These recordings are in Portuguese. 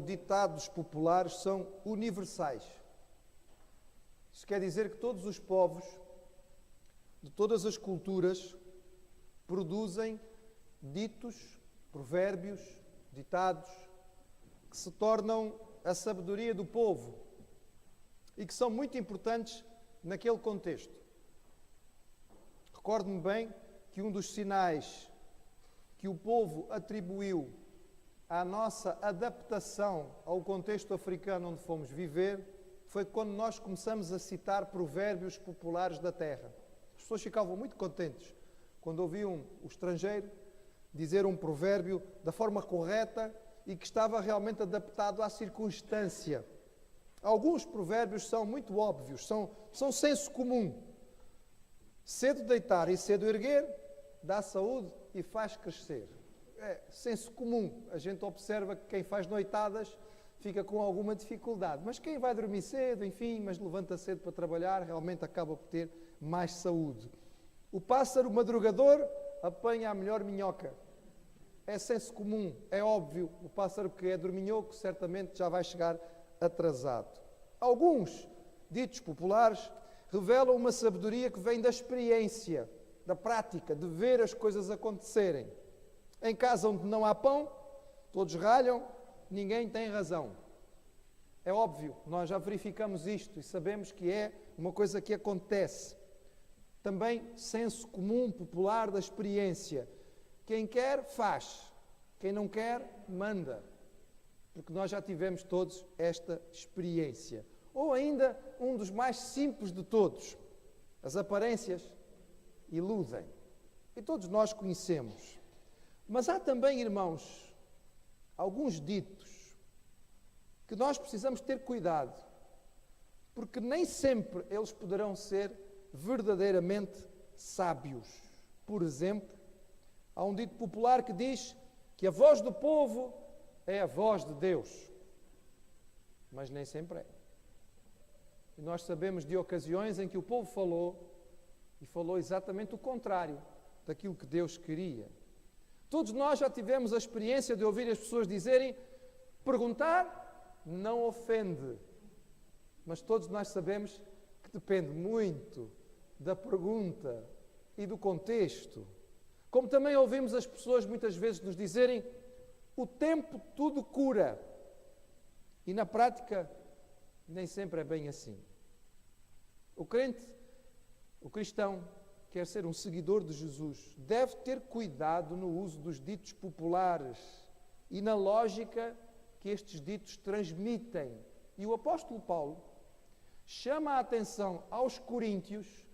ditados populares são universais. Isso quer dizer que todos os povos, de todas as culturas, produzem ditos, provérbios, ditados, que se tornam a sabedoria do povo e que são muito importantes naquele contexto. Recordo-me bem que um dos sinais que o povo atribuiu à nossa adaptação ao contexto africano onde fomos viver foi quando nós começamos a citar provérbios populares da terra. As pessoas ficavam muito contentes quando ouviam o estrangeiro dizer um provérbio da forma correta e que estava realmente adaptado à circunstância. Alguns provérbios são muito óbvios, são senso comum. Cedo deitar e cedo erguer dá saúde e faz crescer. É senso comum. A gente observa que quem faz noitadas fica com alguma dificuldade. Mas quem vai dormir cedo, enfim, mas levanta cedo para trabalhar, realmente acaba por ter mais saúde. O pássaro madrugador apanha a melhor minhoca. É senso comum, é óbvio. O pássaro que é dorminhoco certamente já vai chegar atrasado. Alguns ditos populares revelam uma sabedoria que vem da experiência, da prática, de ver as coisas acontecerem. Em casa onde não há pão, todos ralham, ninguém tem razão. É óbvio, nós já verificamos isto e sabemos que é uma coisa que acontece. Também senso comum popular da experiência. Quem quer, faz. Quem não quer, manda. Porque nós já tivemos todos esta experiência. Ou ainda, um dos mais simples de todos. As aparências iludem. E todos nós conhecemos. Mas há também, irmãos, alguns ditos que nós precisamos ter cuidado. Porque nem sempre eles poderão ser verdadeiramente sábios. Por exemplo, há um dito popular que diz que a voz do povo é a voz de Deus. Mas nem sempre é. E nós sabemos de ocasiões em que o povo falou e falou exatamente o contrário daquilo que Deus queria. Todos nós já tivemos a experiência de ouvir as pessoas dizerem: perguntar não ofende. Mas todos nós sabemos que depende muito da pergunta e do contexto. Como também ouvimos as pessoas muitas vezes nos dizerem: o tempo tudo cura. E na prática, nem sempre é bem assim. O crente, o cristão, quer ser um seguidor de Jesus, deve ter cuidado no uso dos ditos populares e na lógica que estes ditos transmitem. E o apóstolo Paulo chama a atenção aos coríntios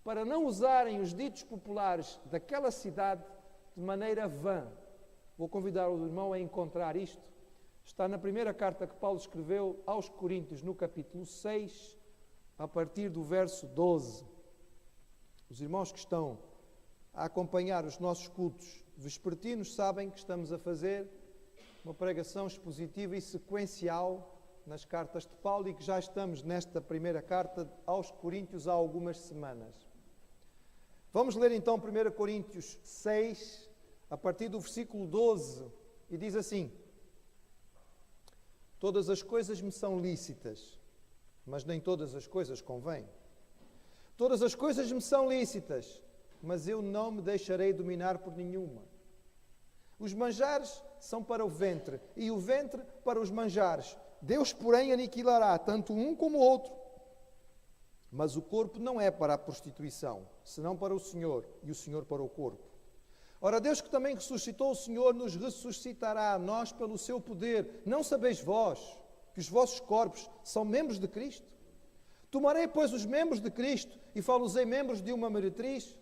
para não usarem os ditos populares daquela cidade de maneira vã. Vou convidar o irmão a encontrar isto. Está na primeira carta que Paulo escreveu aos Coríntios, no capítulo 6, a partir do verso 12. Os irmãos que estão a acompanhar os nossos cultos vespertinos sabem que estamos a fazer uma pregação expositiva e sequencial nas cartas de Paulo e que já estamos nesta primeira carta aos Coríntios há algumas semanas. Vamos ler então 1 Coríntios 6, a partir do versículo 12, e diz assim: todas as coisas me são lícitas, mas nem todas as coisas convêm. Todas as coisas me são lícitas, mas eu não me deixarei dominar por nenhuma. Os manjares são para o ventre, e o ventre para os manjares. Deus, porém, aniquilará tanto um como o outro. Mas o corpo não é para a prostituição, senão para o Senhor, e o Senhor para o corpo. Ora, Deus que também ressuscitou o Senhor, nos ressuscitará a nós pelo seu poder. Não sabeis vós que os vossos corpos são membros de Cristo? Tomarei, pois, os membros de Cristo e falo-os-ei membros de uma meretriz?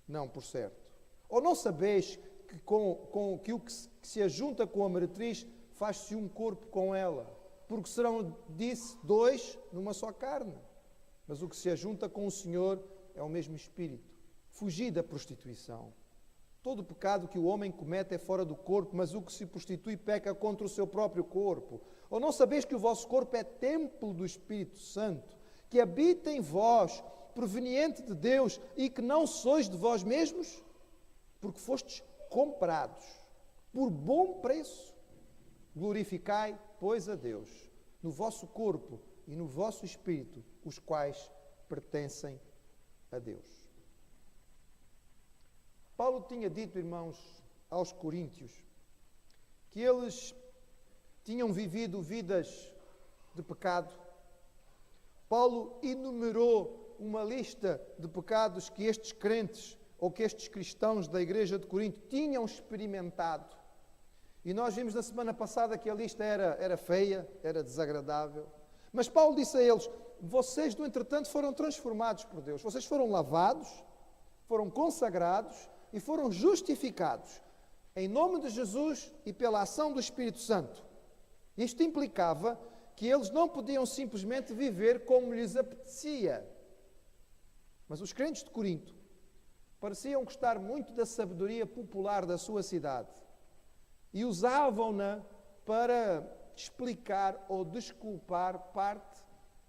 Não, por certo. Ou não sabeis que com o que se ajunta com a meretriz faz-se um corpo com ela? Porque serão, disse, dois numa só carne. Mas o que se ajunta com o Senhor é o mesmo Espírito. Fugi da prostituição. Todo pecado que o homem comete é fora do corpo, mas o que se prostitui peca contra o seu próprio corpo. Ou não sabeis que o vosso corpo é templo do Espírito Santo, que habita em vós, proveniente de Deus, e que não sois de vós mesmos? Porque fostes comprados por bom preço. Glorificai pois, a Deus, no vosso corpo e no vosso espírito, os quais pertencem a Deus. Paulo tinha dito, irmãos, aos coríntios, que eles tinham vivido vidas de pecado. Paulo enumerou uma lista de pecados que estes crentes ou que estes cristãos da igreja de Corinto tinham experimentado. E nós vimos na semana passada que a lista era feia, era desagradável. Mas Paulo disse a eles: vocês, no entretanto, foram transformados por Deus. Vocês foram lavados, foram consagrados e foram justificados em nome de Jesus e pela ação do Espírito Santo. Isto implicava que eles não podiam simplesmente viver como lhes apetecia. Mas os crentes de Corinto pareciam gostar muito da sabedoria popular da sua cidade e usavam-na para explicar ou desculpar parte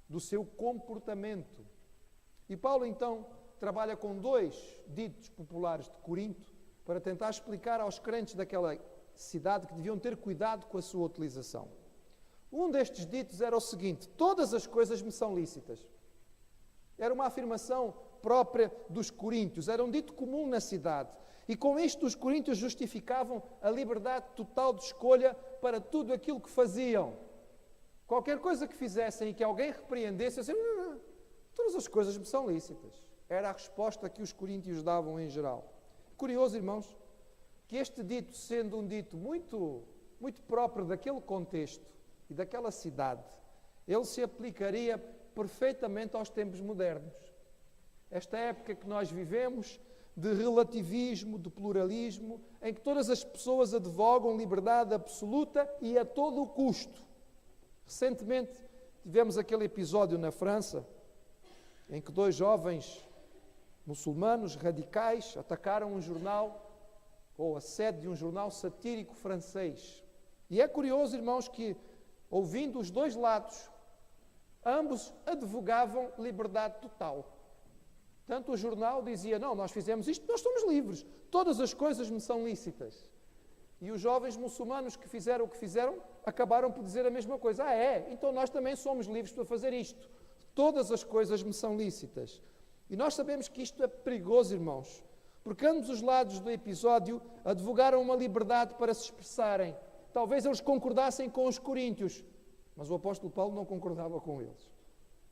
do seu comportamento. E Paulo, então, trabalha com dois ditos populares de Corinto para tentar explicar aos crentes daquela cidade que deviam ter cuidado com a sua utilização. Um destes ditos era o seguinte: todas as coisas me são lícitas. Era uma afirmação própria dos coríntios, era um dito comum na cidade. E com isto os coríntios justificavam a liberdade total de escolha para tudo aquilo que faziam. Qualquer coisa que fizessem e que alguém repreendesse, assim, todas as coisas me são lícitas. Era a resposta que os coríntios davam em geral. Curioso, irmãos, que este dito, sendo um dito muito próprio daquele contexto e daquela cidade, ele se aplicaria perfeitamente aos tempos modernos. Esta época que nós vivemos, de relativismo, de pluralismo, em que todas as pessoas advogam liberdade absoluta e a todo o custo. Recentemente tivemos aquele episódio na França, em que dois jovens muçulmanos radicais atacaram um jornal, ou a sede de um jornal satírico francês. E é curioso, irmãos, que, ouvindo os dois lados, ambos advogavam liberdade total. Tanto o jornal dizia: não, nós fizemos isto, nós somos livres, todas as coisas me são lícitas. E os jovens muçulmanos que fizeram o que fizeram, acabaram por dizer a mesma coisa: ah, é? Então nós também somos livres para fazer isto. Todas as coisas me são lícitas. E nós sabemos que isto é perigoso, irmãos, porque ambos os lados do episódio advogaram uma liberdade para se expressarem. Talvez eles concordassem com os coríntios, mas o apóstolo Paulo não concordava com eles.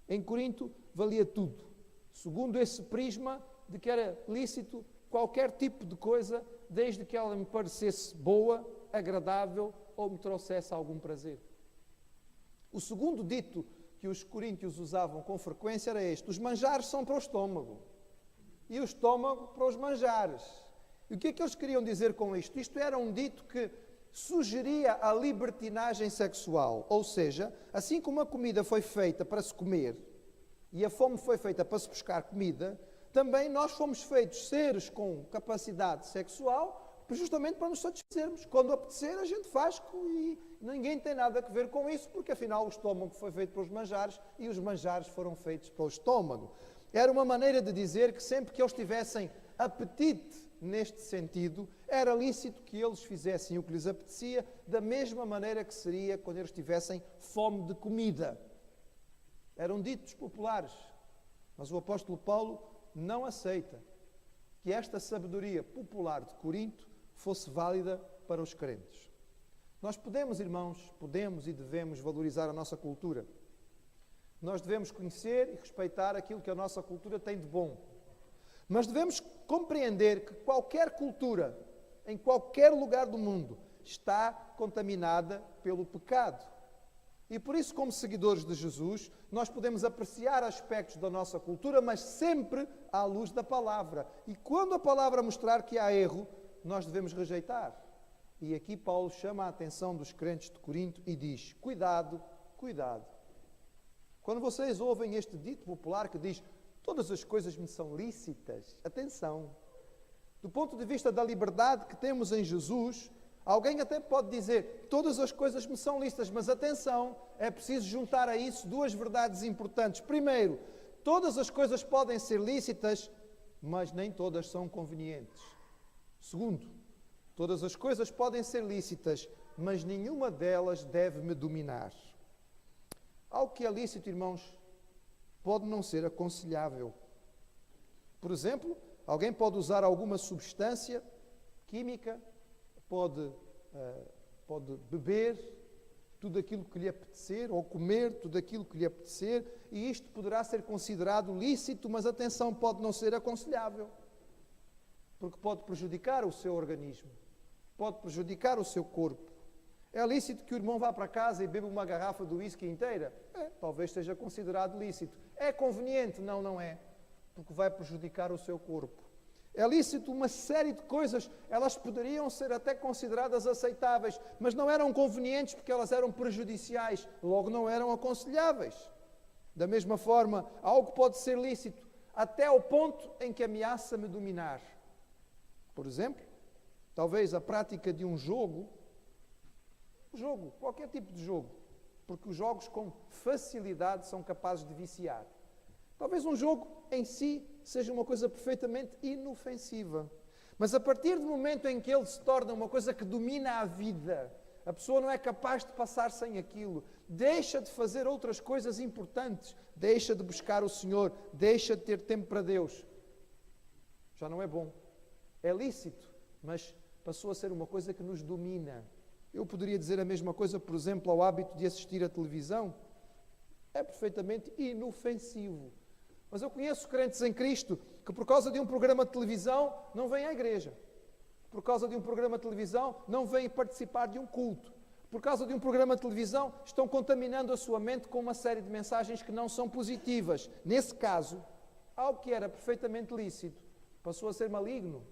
Em Corinto valia tudo, segundo esse prisma de que era lícito qualquer tipo de coisa, desde que ela me parecesse boa, agradável ou me trouxesse algum prazer. O segundo dito que os coríntios usavam com frequência era este: os manjares são para o estômago e o estômago para os manjares. E o que é que eles queriam dizer com isto? Isto era um dito que sugeria a libertinagem sexual, ou seja, assim como a comida foi feita para se comer e a fome foi feita para se buscar comida, também nós fomos feitos seres com capacidade sexual justamente para nos satisfazermos. Quando apetecer, a gente faz e ninguém tem nada a ver com isso, porque afinal o estômago foi feito para os manjares e os manjares foram feitos para o estômago. Era uma maneira de dizer que sempre que eles tivessem apetite neste sentido, era lícito que eles fizessem o que lhes apetecia, da mesma maneira que seria quando eles tivessem fome de comida. Eram ditos populares, mas o apóstolo Paulo não aceita que esta sabedoria popular de Corinto fosse válida para os crentes. Nós podemos, irmãos, podemos e devemos valorizar a nossa cultura. Nós devemos conhecer e respeitar aquilo que a nossa cultura tem de bom. Mas devemos compreender que qualquer cultura, em qualquer lugar do mundo, está contaminada pelo pecado. E por isso, como seguidores de Jesus, nós podemos apreciar aspectos da nossa cultura, mas sempre à luz da palavra. E quando a palavra mostrar que há erro, nós devemos rejeitar. E aqui Paulo chama a atenção dos crentes de Corinto e diz: cuidado, cuidado. Quando vocês ouvem este dito popular que diz: todas as coisas me são lícitas, atenção. Do ponto de vista da liberdade que temos em Jesus, alguém até pode dizer: todas as coisas me são lícitas, mas atenção, é preciso juntar a isso duas verdades importantes. Primeiro, todas as coisas podem ser lícitas, mas nem todas são convenientes. Segundo, todas as coisas podem ser lícitas, mas nenhuma delas deve me dominar. Algo que é lícito, irmãos, pode não ser aconselhável. Por exemplo, alguém pode usar alguma substância química, pode beber tudo aquilo que lhe apetecer, ou comer tudo aquilo que lhe apetecer, e isto poderá ser considerado lícito, mas atenção, pode não ser aconselhável, porque pode prejudicar o seu organismo, pode prejudicar o seu corpo. É lícito que o irmão vá para casa e beba uma garrafa de whisky inteira? Talvez seja considerado lícito. É conveniente? Não, não é, porque vai prejudicar o seu corpo. É lícito uma série de coisas, elas poderiam ser até consideradas aceitáveis, mas não eram convenientes porque elas eram prejudiciais, logo não eram aconselháveis. Da mesma forma, algo pode ser lícito até ao ponto em que ameaça-me dominar. Por exemplo, talvez a prática de um jogo, qualquer tipo de jogo, porque os jogos com facilidade são capazes de viciar. Talvez um jogo em si seja uma coisa perfeitamente inofensiva. Mas a partir do momento em que ele se torna uma coisa que domina a vida, a pessoa não é capaz de passar sem aquilo, deixa de fazer outras coisas importantes, deixa de buscar o Senhor, deixa de ter tempo para Deus. Já não é bom. É lícito, mas passou a ser uma coisa que nos domina. Eu poderia dizer a mesma coisa, por exemplo, ao hábito de assistir à televisão. É perfeitamente inofensivo. Mas eu conheço crentes em Cristo que por causa de um programa de televisão não vêm à igreja. Por causa de um programa de televisão não vêm participar de um culto. Por causa de um programa de televisão estão contaminando a sua mente com uma série de mensagens que não são positivas. Nesse caso, algo que era perfeitamente lícito passou a ser maligno,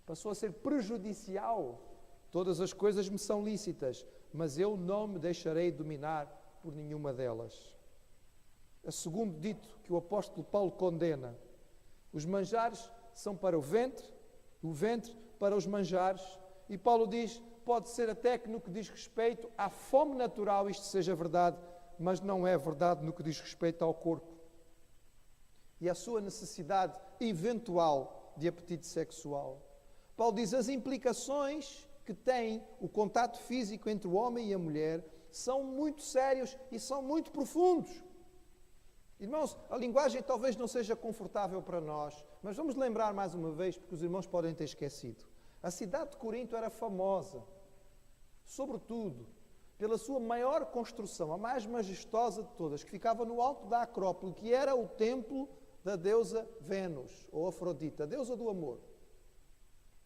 passou a ser prejudicial. Todas as coisas me são lícitas, mas eu não me deixarei dominar por nenhuma delas. É o segundo dito que o apóstolo Paulo condena. Os manjares são para o ventre para os manjares. E Paulo diz, pode ser até que no que diz respeito à fome natural isto seja verdade, mas não é verdade no que diz respeito ao corpo. E à sua necessidade eventual de apetite sexual. Paulo diz, as implicações que tem o contato físico entre o homem e a mulher são muito sérios e são muito profundos. Irmãos, a linguagem talvez não seja confortável para nós, mas vamos lembrar mais uma vez, porque os irmãos podem ter esquecido. A cidade de Corinto era famosa, sobretudo, pela sua maior construção, a mais majestosa de todas, que ficava no alto da Acrópole, que era o templo da deusa Vênus, ou Afrodita, a deusa do amor.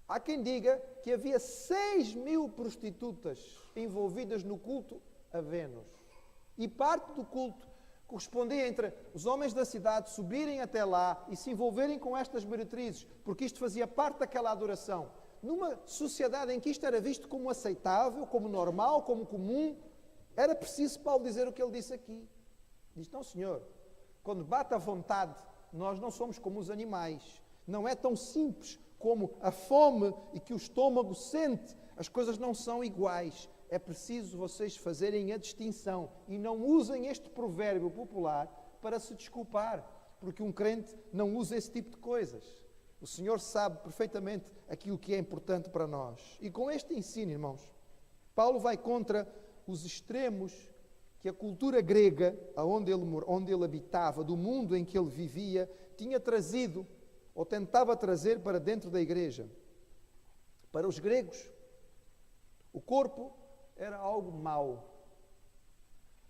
Há quem diga que havia 6.000 prostitutas envolvidas no culto a Vênus. E parte do culto correspondia entre os homens da cidade subirem até lá e se envolverem com estas meretrizes, porque isto fazia parte daquela adoração. Numa sociedade em que isto era visto como aceitável, como normal, como comum, era preciso Paulo dizer o que ele disse aqui. Diz, não senhor, quando bate à vontade, nós não somos como os animais. Não é tão simples como a fome e que o estômago sente. As coisas não são iguais. É preciso vocês fazerem a distinção e não usem este provérbio popular para se desculpar, porque um crente não usa esse tipo de coisas. O Senhor sabe perfeitamente aquilo que é importante para nós. E com este ensino, irmãos, Paulo vai contra os extremos que a cultura grega, onde ele habitava, do mundo em que ele vivia, tinha trazido ou tentava trazer para dentro da igreja. Para os gregos, o corpo era algo mau.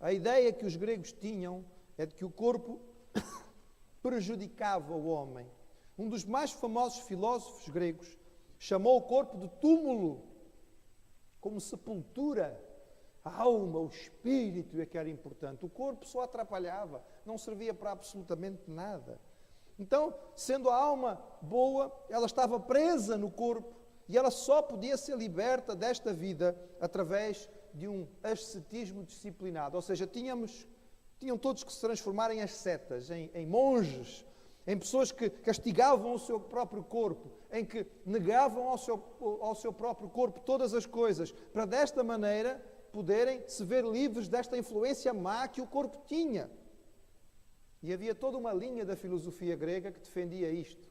A ideia que os gregos tinham é de que o corpo prejudicava o homem. Um dos mais famosos filósofos gregos chamou o corpo de túmulo, como sepultura. A alma, o espírito é que era importante. O corpo só atrapalhava, não servia para absolutamente nada. Então, sendo a alma boa, ela estava presa no corpo e ela só podia ser liberta desta vida através de um ascetismo disciplinado. Ou seja, tinham todos que se transformar em ascetas, em monges, em pessoas que castigavam o seu próprio corpo, em que negavam ao seu próprio corpo todas as coisas, para desta maneira poderem se ver livres desta influência má que o corpo tinha. E havia toda uma linha da filosofia grega que defendia isto.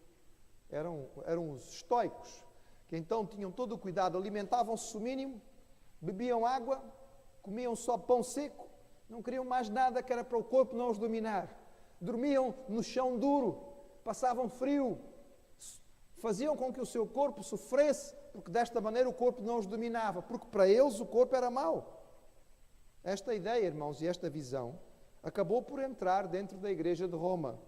Eram os estoicos, que então tinham todo o cuidado, alimentavam-se o mínimo, bebiam água, comiam só pão seco, não queriam mais nada que era para o corpo não os dominar. Dormiam no chão duro, passavam frio, faziam com que o seu corpo sofresse, porque desta maneira o corpo não os dominava, porque para eles o corpo era mau. Esta ideia, irmãos, e esta visão acabou por entrar dentro da Igreja de Roma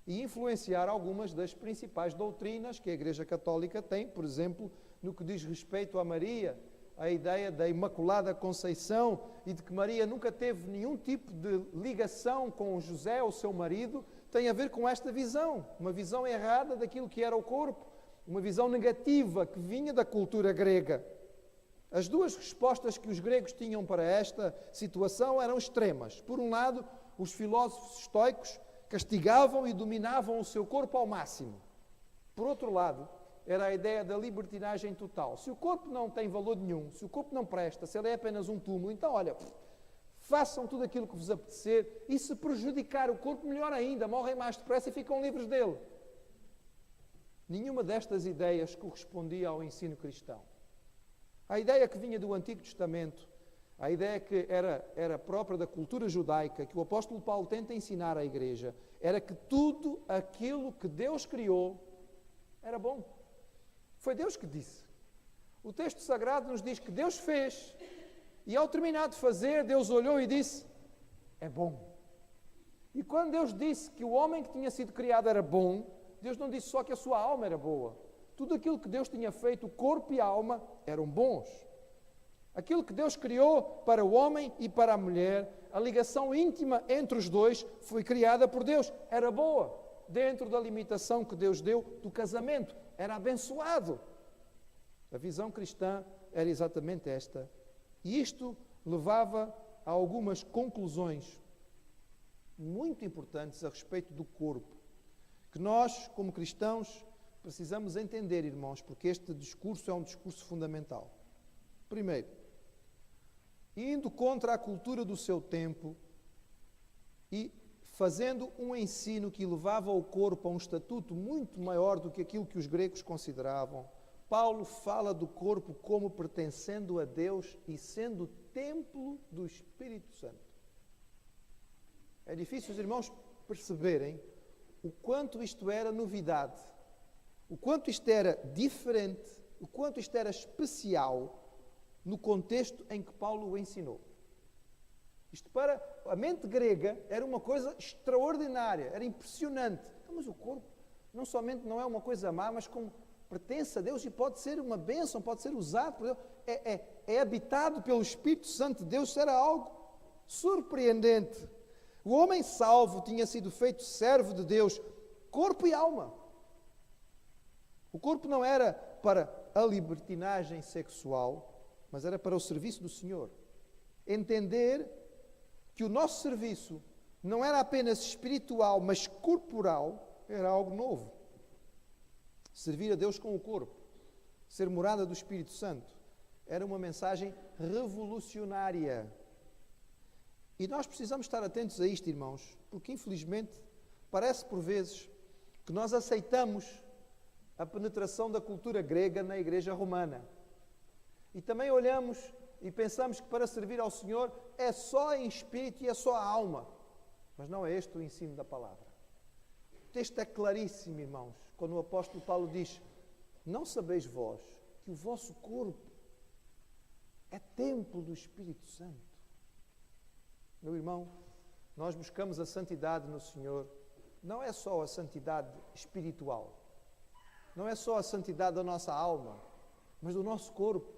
e influenciar algumas das principais doutrinas que a Igreja Católica tem, por exemplo, no que diz respeito a Maria, a ideia da Imaculada Conceição e de que Maria nunca teve nenhum tipo de ligação com José, o seu marido, tem a ver com esta visão, uma visão errada daquilo que era o corpo, uma visão negativa que vinha da cultura grega. As duas respostas que os gregos tinham para esta situação eram extremas. Por um lado, os filósofos estoicos castigavam e dominavam o seu corpo ao máximo. Por outro lado, era a ideia da libertinagem total. Se o corpo não tem valor nenhum, se o corpo não presta, se ele é apenas um túmulo, então, olha, façam tudo aquilo que vos apetecer e se prejudicar o corpo, melhor ainda, morrem mais depressa e ficam livres dele. Nenhuma destas ideias correspondia ao ensino cristão. A ideia que vinha do Antigo Testamento, a ideia que era própria da cultura judaica, que o apóstolo Paulo tenta ensinar à igreja, era que tudo aquilo que Deus criou era bom. Foi Deus que disse. O texto sagrado nos diz que Deus fez, e ao terminar de fazer, Deus olhou e disse, é bom. E quando Deus disse que o homem que tinha sido criado era bom, Deus não disse só que a sua alma era boa. Tudo aquilo que Deus tinha feito, o corpo e a alma, eram bons. Aquilo que Deus criou para o homem e para a mulher, a ligação íntima entre os dois foi criada por Deus. Era boa, dentro da limitação que Deus deu do casamento. Era abençoado. A visão cristã era exatamente esta. E isto levava a algumas conclusões muito importantes a respeito do corpo, que nós, como cristãos, precisamos entender, irmãos, porque este discurso é um discurso fundamental. Primeiro, indo contra a cultura do seu tempo e fazendo um ensino que levava o corpo a um estatuto muito maior do que aquilo que os gregos consideravam, Paulo fala do corpo como pertencendo a Deus e sendo templo do Espírito Santo. É difícil os irmãos perceberem o quanto isto era novidade, o quanto isto era diferente, o quanto isto era especial no contexto em que Paulo o ensinou. Isto para a mente grega era uma coisa extraordinária, era impressionante. Mas o corpo não somente não é uma coisa má, mas como pertence a Deus e pode ser uma bênção, pode ser usado por Deus, é habitado pelo Espírito Santo de Deus, isso era algo surpreendente. O homem salvo tinha sido feito servo de Deus, corpo e alma. O corpo não era para a libertinagem sexual, mas era para o serviço do Senhor. Entender que o nosso serviço não era apenas espiritual, mas corporal, era algo novo. Servir a Deus com o corpo, ser morada do Espírito Santo, era uma mensagem revolucionária. E nós precisamos estar atentos a isto, irmãos, porque infelizmente parece por vezes que nós aceitamos a penetração da cultura grega na Igreja Romana. E também olhamos e pensamos que para servir ao Senhor é só em espírito e é só a alma. Mas não é este o ensino da palavra. O texto é claríssimo, irmãos, quando o apóstolo Paulo diz: não sabeis vós que o vosso corpo é templo do Espírito Santo? Meu irmão, nós buscamos a santidade no Senhor. Não é só a santidade espiritual. Não é só a santidade da nossa alma, mas do nosso corpo,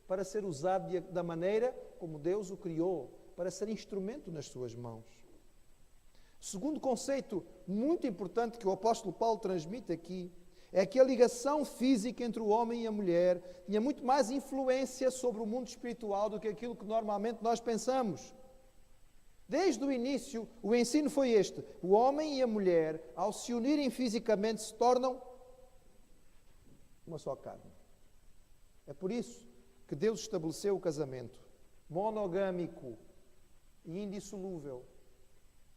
para ser usado da maneira como Deus o criou, para ser instrumento nas suas mãos. Segundo conceito muito importante que o apóstolo Paulo transmite aqui, é que a ligação física entre o homem e a mulher tinha muito mais influência sobre o mundo espiritual do que aquilo que normalmente nós pensamos. Desde o início, o ensino foi este: o homem e a mulher, ao se unirem fisicamente, se tornam uma só carne. É por isso que Deus estabeleceu o casamento monogâmico e indissolúvel.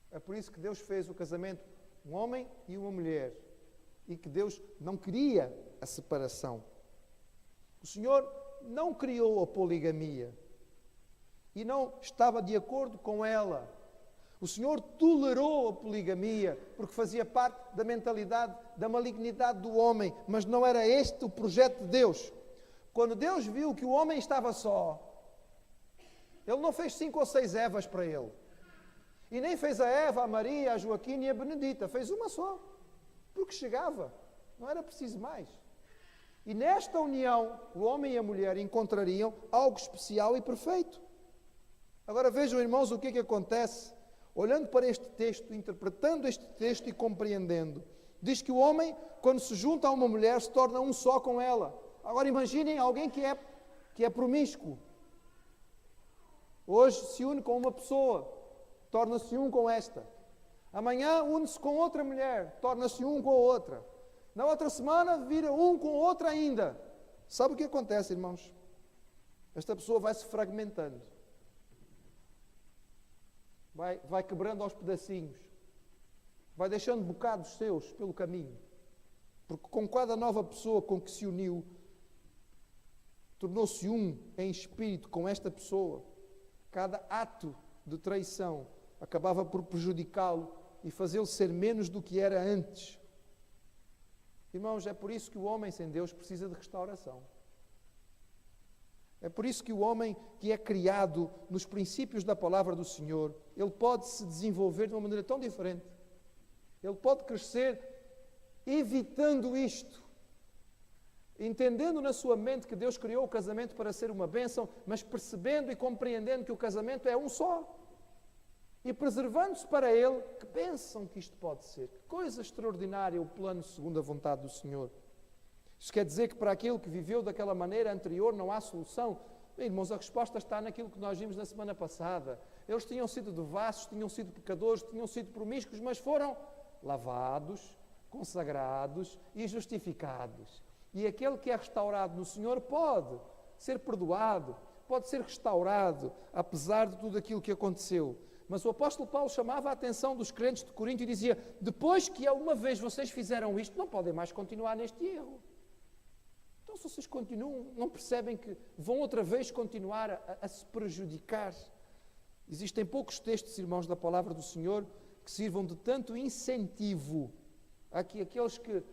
É por isso que Deus fez o casamento um homem e uma mulher e que Deus não queria a separação. O Senhor não criou a poligamia e não estava de acordo com ela. O Senhor tolerou a poligamia porque fazia parte da mentalidade, da malignidade do homem, mas não era este o projeto de Deus. Quando Deus viu que o homem estava só, Ele não fez 5 ou 6 Evas para ele. E nem fez a Eva, a Maria, a Joaquina e a Benedita. Fez uma só. Porque chegava. Não era preciso mais. E nesta união, o homem e a mulher encontrariam algo especial e perfeito. Agora vejam, irmãos, o que é que acontece. Olhando para este texto, interpretando este texto e compreendendo. Diz que o homem, quando se junta a uma mulher, se torna um só com ela. Agora imaginem alguém que é promíscuo. Hoje se une com uma pessoa, torna-se um com esta. Amanhã une-se com outra mulher, torna-se um com a outra. Na outra semana vira um com outra ainda. Sabe o que acontece, irmãos? Esta pessoa vai se fragmentando. Vai quebrando aos pedacinhos. Vai deixando bocados seus pelo caminho. Porque com cada nova pessoa com que se uniu, tornou-se um em espírito com esta pessoa. Cada ato de traição acabava por prejudicá-lo e fazê-lo ser menos do que era antes. Irmãos, é por isso que o homem sem Deus precisa de restauração. É por isso que o homem que é criado nos princípios da palavra do Senhor, ele pode se desenvolver de uma maneira tão diferente. Ele pode crescer evitando isto. Entendendo na sua mente que Deus criou o casamento para ser uma bênção, mas percebendo e compreendendo que o casamento é um só. E preservando-se para ele, que pensam que isto pode ser. Que coisa extraordinária o plano segundo a vontade do Senhor. Isso quer dizer que para aquele que viveu daquela maneira anterior não há solução? Bem, irmãos, a resposta está naquilo que nós vimos na semana passada. Eles tinham sido devassos, tinham sido pecadores, tinham sido promíscuos, mas foram lavados, consagrados e justificados. E aquele que é restaurado no Senhor pode ser perdoado, pode ser restaurado, apesar de tudo aquilo que aconteceu. Mas o apóstolo Paulo chamava a atenção dos crentes de Corinto e dizia: depois que uma vez vocês fizeram isto, não podem mais continuar neste erro. Então, se vocês continuam, não percebem que vão outra vez continuar a se prejudicar? Existem poucos textos, irmãos, da palavra do Senhor que sirvam de tanto incentivo a que aqueles que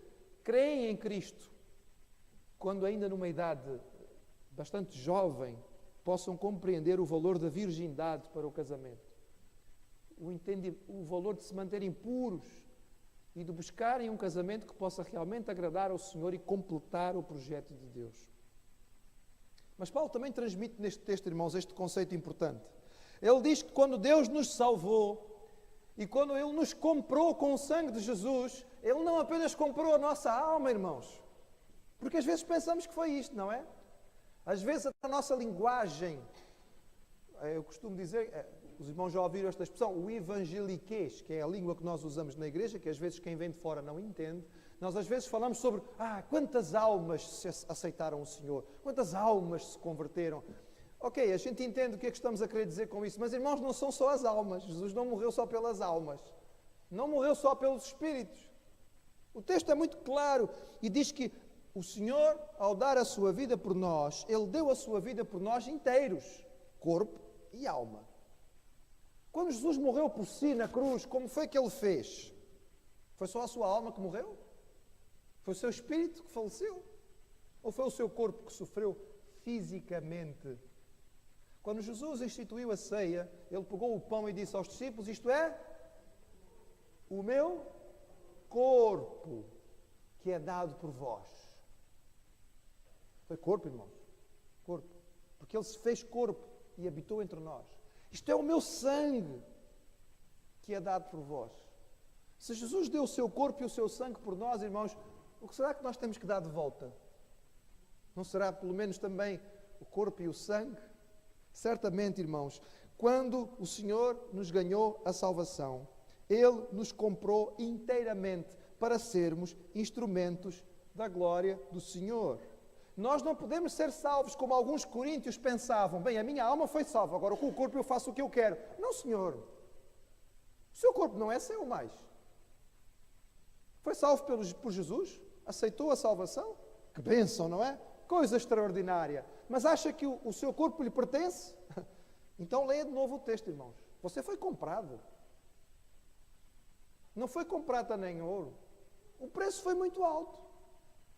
creem em Cristo, quando ainda numa idade bastante jovem, possam compreender o valor da virgindade para o casamento. O valor de se manterem puros e de buscarem um casamento que possa realmente agradar ao Senhor e completar o projeto de Deus. Mas Paulo também transmite neste texto, irmãos, este conceito importante. Ele diz que quando Deus nos salvou e quando Ele nos comprou com o sangue de Jesus, Ele não apenas comprou a nossa alma, irmãos. Porque às vezes pensamos que foi isto, não é? Às vezes a nossa linguagem, eu costumo dizer, os irmãos já ouviram esta expressão, o evangeliquez, que é a língua que nós usamos na igreja, que às vezes quem vem de fora não entende. Nós às vezes falamos sobre, quantas almas se aceitaram o Senhor, quantas almas se converteram. Ok, a gente entende o que é que estamos a querer dizer com isso, mas irmãos, não são só as almas. Jesus não morreu só pelas almas, não morreu só pelos espíritos. O texto é muito claro e diz que o Senhor, ao dar a sua vida por nós, Ele deu a sua vida por nós inteiros, corpo e alma. Quando Jesus morreu por si na cruz, como foi que Ele fez? Foi só a sua alma que morreu? Foi o seu espírito que faleceu? Ou foi o seu corpo que sofreu fisicamente? Quando Jesus instituiu a ceia, Ele pegou o pão e disse aos discípulos: isto é o meu corpo, que é dado por vós. Foi corpo, irmãos. Corpo. Porque Ele se fez corpo e habitou entre nós. Isto é o meu sangue, que é dado por vós. Se Jesus deu o seu corpo e o seu sangue por nós, irmãos, o que será que nós temos que dar de volta? Não será pelo menos também o corpo e o sangue? Certamente, irmãos, quando o Senhor nos ganhou a salvação, Ele nos comprou inteiramente para sermos instrumentos da glória do Senhor. Nós não podemos ser salvos como alguns coríntios pensavam. Bem, a minha alma foi salva, agora com o corpo eu faço o que eu quero. Não, Senhor. O seu corpo não é seu mais. Foi salvo por Jesus? Aceitou a salvação? Que bênção, não é? Coisa extraordinária. Mas acha que o seu corpo lhe pertence? Então leia de novo o texto, irmãos. Você foi comprado. Não foi com prata nem ouro. O preço foi muito alto.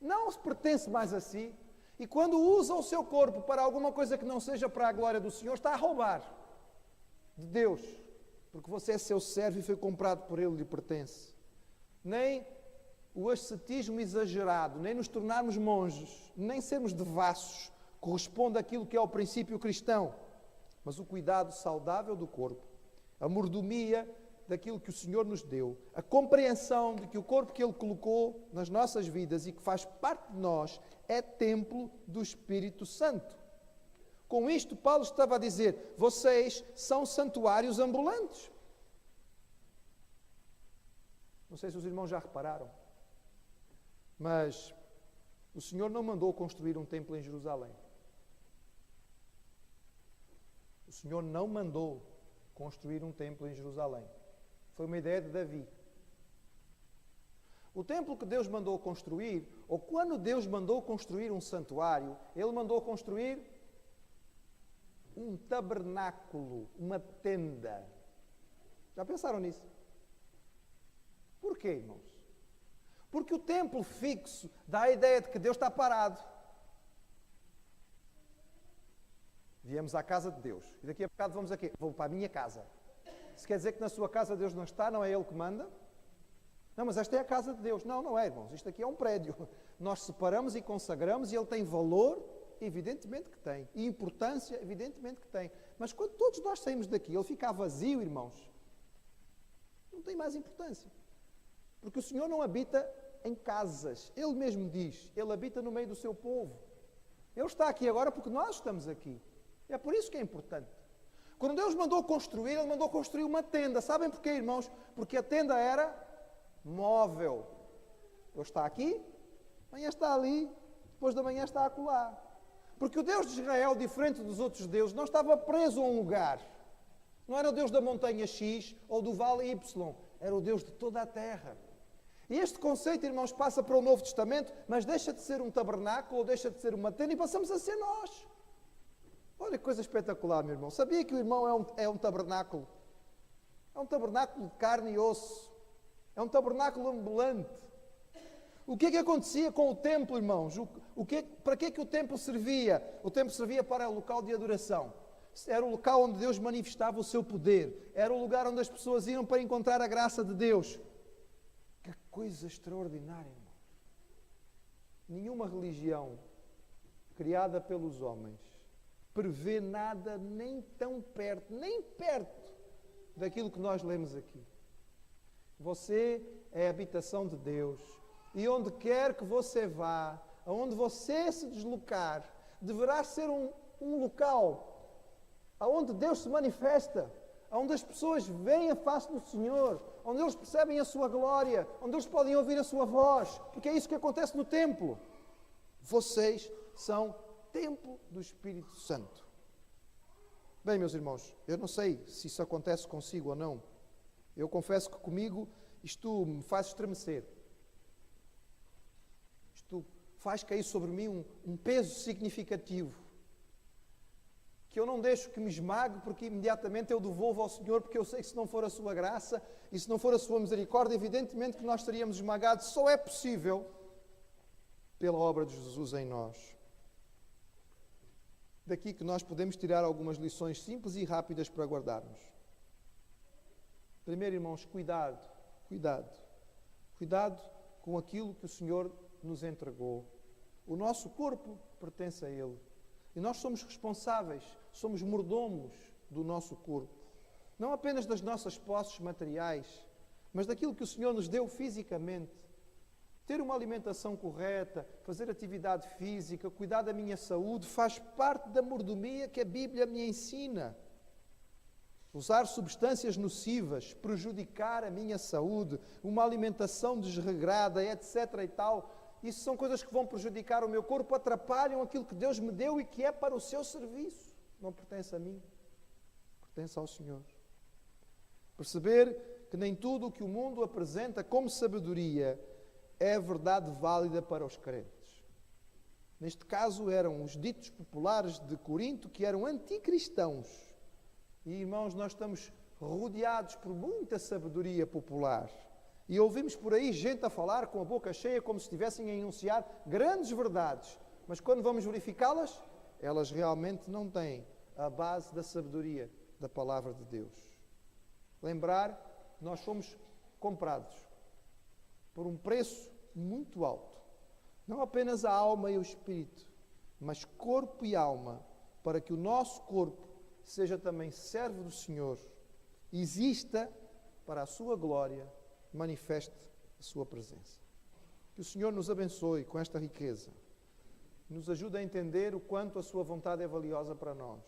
Não se pertence mais a si. E quando usa o seu corpo para alguma coisa que não seja para a glória do Senhor, está a roubar de Deus. Porque você é seu servo e foi comprado por Ele e lhe pertence. Nem o ascetismo exagerado, nem nos tornarmos monges, nem sermos devassos, corresponde àquilo que é o princípio cristão. Mas o cuidado saudável do corpo, a mordomia daquilo que o Senhor nos deu, a compreensão de que o corpo que Ele colocou nas nossas vidas e que faz parte de nós é templo do Espírito Santo. Com isto, Paulo estava a dizer, vocês são santuários ambulantes. Não sei se os irmãos já repararam, mas o Senhor não mandou construir um templo em Jerusalém. O Senhor não mandou construir um templo em Jerusalém. Foi uma ideia de Davi. O templo que Deus mandou construir, ou quando Deus mandou construir um santuário, Ele mandou construir um tabernáculo, uma tenda. Já pensaram nisso? Porquê, irmãos? Porque o templo fixo dá a ideia de que Deus está parado. Viemos à casa de Deus. E daqui a bocado vamos aqui. Vou para a minha casa. Se quer dizer que na sua casa Deus não está, não é Ele que manda? Não, mas esta é a casa de Deus. Não, não é, irmãos. Isto aqui é um prédio. Nós separamos e consagramos e ele tem valor, evidentemente que tem. E importância, evidentemente que tem. Mas quando todos nós saímos daqui, ele fica vazio, irmãos. Não tem mais importância. Porque o Senhor não habita em casas. Ele mesmo diz, Ele habita no meio do seu povo. Ele está aqui agora porque nós estamos aqui. É por isso que é importante. Quando Deus mandou construir, Ele mandou construir uma tenda. Sabem porquê, irmãos? Porque a tenda era móvel. Hoje está aqui, amanhã está ali, depois da manhã está acolá. Porque o Deus de Israel, diferente dos outros deuses, não estava preso a um lugar. Não era o Deus da montanha X ou do vale Y. Era o Deus de toda a terra. E este conceito, irmãos, passa para o Novo Testamento, mas deixa de ser um tabernáculo ou deixa de ser uma tenda e passamos a ser nós. Olha que coisa espetacular, meu irmão. Sabia que o irmão é um tabernáculo? É um tabernáculo de carne e osso. É um tabernáculo ambulante. O que é que acontecia com o templo, irmãos? Para que é que o templo servia? O templo servia para o local de adoração. Era o local onde Deus manifestava o seu poder. Era o lugar onde as pessoas iam para encontrar a graça de Deus. Que coisa extraordinária, irmão. Nenhuma religião criada pelos homens prevê nada nem perto daquilo que nós lemos aqui. Você é a habitação de Deus. E onde quer que você vá, aonde você se deslocar, deverá ser um local aonde Deus se manifesta, onde as pessoas veem a face do Senhor, onde eles percebem a sua glória, onde eles podem ouvir a sua voz, porque é isso que acontece no templo. Vocês são templo do Espírito Santo. Bem, meus irmãos, eu não sei se isso acontece consigo ou não. Eu confesso que comigo isto me faz estremecer. Isto faz cair sobre mim um peso significativo, que eu não deixo que me esmague, porque imediatamente eu devolvo ao Senhor, porque eu sei que se não for a sua graça e se não for a sua misericórdia, evidentemente que nós estaríamos esmagados. Só é possível pela obra de Jesus em nós. Daqui que nós podemos tirar algumas lições simples e rápidas para guardarmos. Primeiro, irmãos, cuidado com aquilo que o Senhor nos entregou. O nosso corpo pertence a Ele. E nós somos responsáveis, somos mordomos do nosso corpo. Não apenas das nossas posses materiais, mas daquilo que o Senhor nos deu fisicamente. Ter uma alimentação correta, fazer atividade física, cuidar da minha saúde, faz parte da mordomia que a Bíblia me ensina. Usar substâncias nocivas, prejudicar a minha saúde, uma alimentação desregrada, etc. e tal, isso são coisas que vão prejudicar o meu corpo, atrapalham aquilo que Deus me deu e que é para o seu serviço. Não pertence a mim, pertence ao Senhor. Perceber que nem tudo o que o mundo apresenta como sabedoria é verdade válida para os crentes. Neste caso eram os ditos populares de Corinto, que eram anticristãos. E, irmãos, nós estamos rodeados por muita sabedoria popular. E ouvimos por aí gente a falar com a boca cheia, como se estivessem a enunciar grandes verdades. Mas quando vamos verificá-las, elas realmente não têm a base da sabedoria da palavra de Deus. Lembrar que nós fomos comprados por um preço muito alto. Não apenas a alma e o espírito, mas corpo e alma, para que o nosso corpo seja também servo do Senhor, exista para a sua glória, manifeste a sua presença. Que o Senhor nos abençoe com esta riqueza, nos ajude a entender o quanto a sua vontade é valiosa para nós.